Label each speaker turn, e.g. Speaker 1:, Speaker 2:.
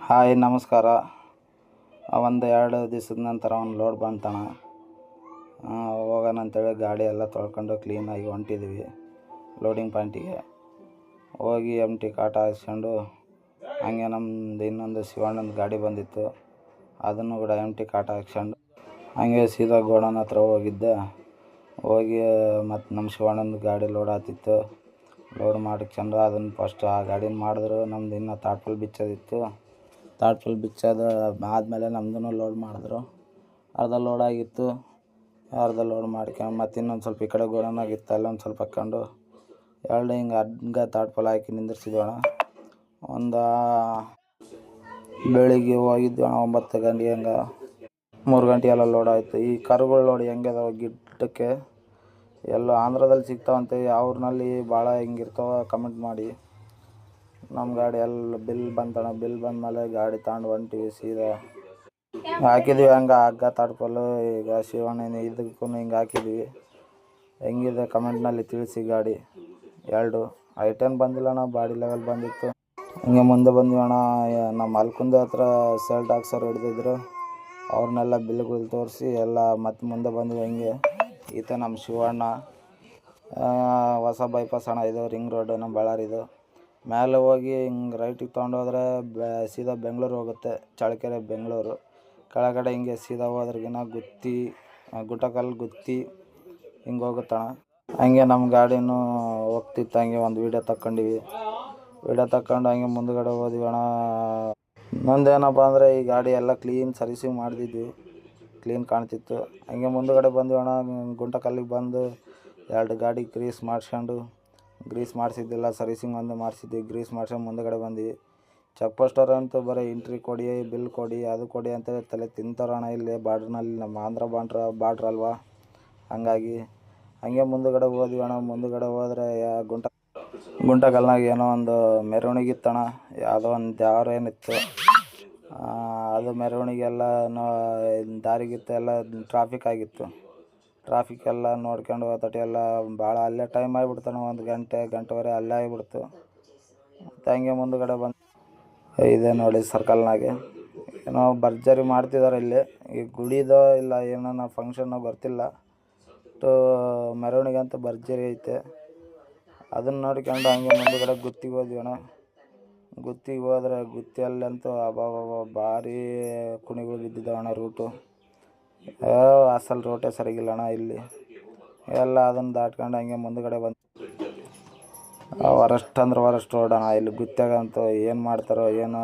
Speaker 1: Hi ನಮಸ್ಕಾರ. ಒಂದು 2 ದಿವಸದ ನಂತರ ಒಂದು ಲೋಡ್ ಬಂತಣ. ಹೋಗೋಣ ಅಂತೇಳಿ ಗಾಡಿ ಎಲ್ಲ ತೊಳ್ಕೊಂಡು ಕ್ಲೀನಾಗಿ ಹೊಂಟಿದ್ವಿ ಲೋಡಿಂಗ್ ಪಾಯಿಂಟಿಗೆ. ಹೋಗಿ MT ಕಾಟ ಹಾಕ್ಸ್ಕೊಂಡು ಹಂಗೆ ನಮ್ಮದು ಇನ್ನೊಂದು ಶಿವಣ್ಣಂದು ಗಾಡಿ ಬಂದಿತ್ತು, ಅದನ್ನು ಕೂಡ MT ಕಾಟ ಹಾಕ್ಸ್ಕೊಂಡು ಹಂಗೆ ಸೀದಾ ಗೋಡನ್ ಹತ್ರ ಹೋಗಿದ್ದೆ. ಹೋಗಿ ಮತ್ತು ನಮ್ಮ ಶಿವಣ್ಣಂದು ಗಾಡಿ ಲೋಡ್ ಆಗ್ತಿತ್ತು. ಲೋಡ್ ಮಾಡ್ಕೊಂಡು ಅದನ್ನು ಫಸ್ಟ್ ಆ ಗಾಡಿನ ಮಾಡಿದ್ರು. ನಮ್ದು ಇನ್ನೂ ತಾಟ್ಪಲ್ ಬಿಚ್ಚೋದಿತ್ತು. ತಾಟ್ಪಲ್ ಬಿಚ್ಚೋದು ಆದಮೇಲೆ ನಮ್ಮದನ್ನು ಲೋಡ್ ಮಾಡಿದ್ರು. ಅರ್ಧ ಲೋಡ್ ಆಗಿತ್ತು. ಅರ್ಧ ಲೋಡ್ ಮಾಡ್ಕೊಂಡು ಮತ್ತು ಇನ್ನೊಂದು ಸ್ವಲ್ಪ ಈ ಕಡೆ ಗೋಡನಾಗಿತ್ತು, ಅಲ್ಲೊಂದು ಸ್ವಲ್ಪ ಹಾಕ್ಕೊಂಡು ಹಿಂಗೆ ಹಗ್ಗ ತಾಟ್ಪಲ್ ಹಾಕಿ ನಿಂದಿರ್ಸಿದ್ವಣ. ಒಂದು ಬೆಳಿಗ್ಗೆ ಹೋಗಿದ್ವಿ 9 ಗಂಟೆ ಹಂಗೆ, 3 ಗಂಟೆಗೆಲ್ಲ ಲೋಡ್ ಆಯಿತು. ಈ ಕರುಗಳು ನೋಡಿ ಹೆಂಗೆ ಅದಾವೆ ಗಿಟ್ಟಕ್ಕೆ, ಎಲ್ಲೋ ಆಂಧ್ರದಲ್ಲಿ ಸಿಗ್ತಾವಂತೆ. ಊರಿನಲ್ಲಿ ಭಾಳ ಹಿಂಗಿರ್ತಾವೆ ಕಮೆಂಟ್ ಮಾಡಿ. ನಮ್ಮ ಗಾಡಿ ಎಲ್ಲ ಬಿಲ್ ಬಂತಣ. ಬಿಲ್ ಬಂದಮೇಲೆ ಗಾಡಿ ತಗೊಂಡು ಹೊಂಟಿವಿ. ಸೀದಾ ಹಾಕಿದ್ವಿ ಹಂಗೆ ಹಗ್ಗ ತಾಟ್ಪಲ್ಲು. ಈಗ ಶಿವಣ್ಣನ ಇದಕ್ಕೂ ಹಿಂಗೆ ಹಾಕಿದ್ವಿ. ಹೆಂಗಿದೆ ಕಮೆಂಟ್ನಲ್ಲಿ ತಿಳಿಸಿ. ಗಾಡಿ 2 ಐಟನ್ ಬಂದಿಲ್ಲಣ್ಣ, ಬಾಡಿ ಲೆವೆಲ್ ಬಂದಿತ್ತು. ಹಿಂಗೆ ಮುಂದೆ ಬಂದ್ವಿ ಅಣ್ಣ. ನಮ್ಮ ಅಲ್ಕುಂದ ಹತ್ರ ಸೆಲ್ಟ್ ಹಾಕ್ಸೋರು ಹಿಡ್ದಿದ್ರು. ಅವ್ರನ್ನೆಲ್ಲ ಬಿಲ್ಗಳು ತೋರಿಸಿ ಎಲ್ಲ ಮತ್ತೆ ಮುಂದೆ ಬಂದ್ವಿ. ಹಿಂಗೆ ಈತ ನಮ್ಮ ಶಿವಣ್ಣ. ಹೊಸ ಬೈಪಾಸ್ ಅಣ್ಣ ಇದು, ರಿಂಗ್ ರೋಡ್ ನಮ್ಮ ಬಳ್ಳಾರಿದು. ಮೇಲೆ ಹೋಗಿ ಹಿಂಗೆ ರೈಟಿಗೆ ತೊಗೊಂಡೋದ್ರೆ ಸೀದಾ ಬೆಂಗಳೂರು ಹೋಗುತ್ತೆ, ಚಳ್ಳಕೆರೆ ಬೆಂಗಳೂರು. ಕೆಳಗಡೆ ಹಿಂಗೆ ಸೀದಾ ಹೋದ್ರಿಗಿನ ಗುತ್ತಿ, ಗುಟಕಲ್ ಗುತ್ತಿ ಹಿಂಗೆ ಹೋಗುತ್ತಣ್ಣ. ಹಂಗೆ ನಮ್ಮ ಗಾಡಿನೂ ಹೋಗ್ತಿತ್ತು. ಹಂಗೆ ಒಂದು ವೀಡಿಯೋ ತಗೊಂಡಿವಿ. ವೀಡಿಯೋ ತಗೊಂಡು ಹಂಗೆ ಮುಂದುಗಡೆ ಹೋದ್ವಿ ಅಣ್ಣ. ನಂದೇನಪ್ಪ ಅಂದರೆ ಈ ಗಾಡಿ ಎಲ್ಲ ಕ್ಲೀನ್ ಸರ್ವಿಸಿಂಗ್ ಮಾಡಿದ್ವಿ, ಕ್ಲೀನ್ ಕಾಣ್ತಿತ್ತು. ಹಂಗೆ ಮುಂದುಗಡೆ ಬಂದ್ವಿ ಅಣ್ಣ. ಗುಂಟಕಲ್ಲಿಗೆ ಬಂದು 2 ಗಾಡಿ ಗ್ರೀಸ್ ಮಾಡಿಸ್ಕೊಂಡು, ಗ್ರೀಸ್ ಮಾಡಿಸಿದ್ದಿಲ್ಲ, ಸರ್ವಿಸಿಂಗ್ ಒಂದು ಮಾಡಿಸಿದ್ವಿ. ಗ್ರೀಸ್ ಮಾಡ್ಸ್ಕೊಂಡು ಮುಂದುಗಡೆ ಬಂದ್ವಿ. ಚೆಕ್ ಪೋಸ್ಟವ್ರಂತೂ ಬರೀ ಎಂಟ್ರಿ ಕೊಡಿ, ಬಿಲ್ ಕೊಡಿ, ಅದು ಕೊಡಿ ಅಂತೇಳಿ ತಲೆ ತಿಂತಾರಣ್ಣ. ಇಲ್ಲಿ ಬಾರ್ಡ್ರ್ನಲ್ಲಿ ನಮ್ಮ ಆಂಧ್ರ ಬಾರ್ಡ್ರ್ ಅಲ್ವಾ, ಹಂಗಾಗಿ ಹಂಗೆ ಮುಂದುಗಡೆ ಹೋದ್ವಿ ಅಣ್ಣ. ಮುಂದುಗಡೆ ಹೋದರೆ ಗುಂಟಕಲ್ನಾಗ ಏನೋ ಒಂದು ಮೆರವಣಿಗೆ ಇತ್ತಣ್ಣ. ಯಾವುದೋ ಒಂದು ದೇವ್ರು ಏನಿತ್ತು, ಅದು ಮೆರವಣಿಗೆಲ್ಲ ದಾರಿಗಿತ್ತು, ಎಲ್ಲ ಟ್ರಾಫಿಕ್ ಆಗಿತ್ತು. ಟ್ರಾಫಿಕ್ ಎಲ್ಲ ನೋಡ್ಕೊಂಡು ಹೋತಟಿ ಎಲ್ಲ ಭಾಳ ಅಲ್ಲೇ ಟೈಮ್ ಆಗಿಬಿಡ್ತಾನೆ. 1 ಗಂಟೆವರೆ ಅಲ್ಲೇ ಆಗಿಬಿಡ್ತು. ಮತ್ತು ಹಂಗೆ ಮುಂದುಗಡೆ ಬಂದು ಇದೆ ನೋಡಿ ಸರ್ಕಲ್ನಾಗೆ ಏನೋ ಭರ್ಜರಿ ಮಾಡ್ತಿದ್ದಾರೆ ಇಲ್ಲಿ. ಈ ಗುಡಿದೋ ಇಲ್ಲ ಏನೋ ಫಂಕ್ಷನ್ನೋ ಗೊತ್ತಿಲ್ಲ, ಮೆರವಣಿಗೆ ಅಂತ ಭರ್ಜರಿ ಐತೆ. ಅದನ್ನು ನೋಡ್ಕೊಂಡು ಹಂಗೆ ಮುಂದುಗಡೆ ಗುತ್ತಿಗೆ ಹೋದ್ವಿ ಅಣ್ಣ. ಗುತ್ತಿಗೆ ಹೋದ್ರೆ ಗುತ್ತಿಯಲ್ಲಂತೂ ಅಬ್ಬಾಬ ಭಾರಿ ಕುಣಿಗಳು ಬಿದ್ದಿದ್ದಾವಣ್ಣ. ರೂಟು ಅಸಲು ರೋಟೇ ಸರಿಗಿಲ್ಲಣ್ಣ ಇಲ್ಲಿ ಎಲ್ಲ. ಅದನ್ನು ದಾಟ್ಕೊಂಡು ಹಂಗೆ ಮುಂದುಗಡೆ ಬಂದು ವರಸ್ಟ್ ಅಂದ್ರೆ ವರಸ್ಟ್ ರೋಡಣ್ಣ. ಇಲ್ಲಿ ಗುತ್ತಿಯಾಗಂತೂ ಏನು ಮಾಡ್ತಾರೋ ಏನೋ